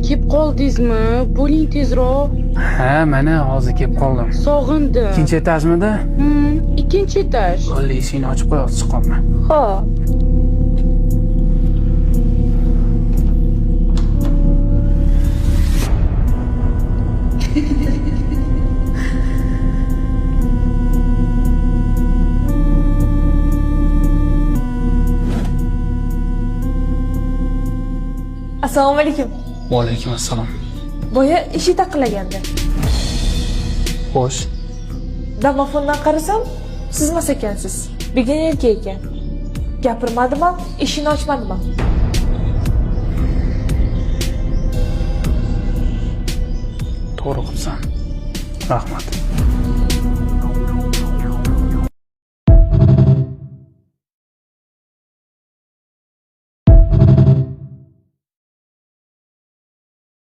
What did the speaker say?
Kelib qoldingizmi? Bo'ling tezroq. Ha, mana hozir kelib qoldim. Sog'indim. Ikkinchi etajmidi? Ikkinchi etaj. Bo'ldi, eshikni ochib qo'y, chiqolma. Xo'p. Assalomu alaykum. Va alaykum assalom. Boya eshik taqillagandi. Xo'sh. Domofondan qarasam, sizmas ekansiz. Begona erkak ekan. Gapirmadimi, eshikni ochmadimi? To'g'ri qilsan. Rahmat.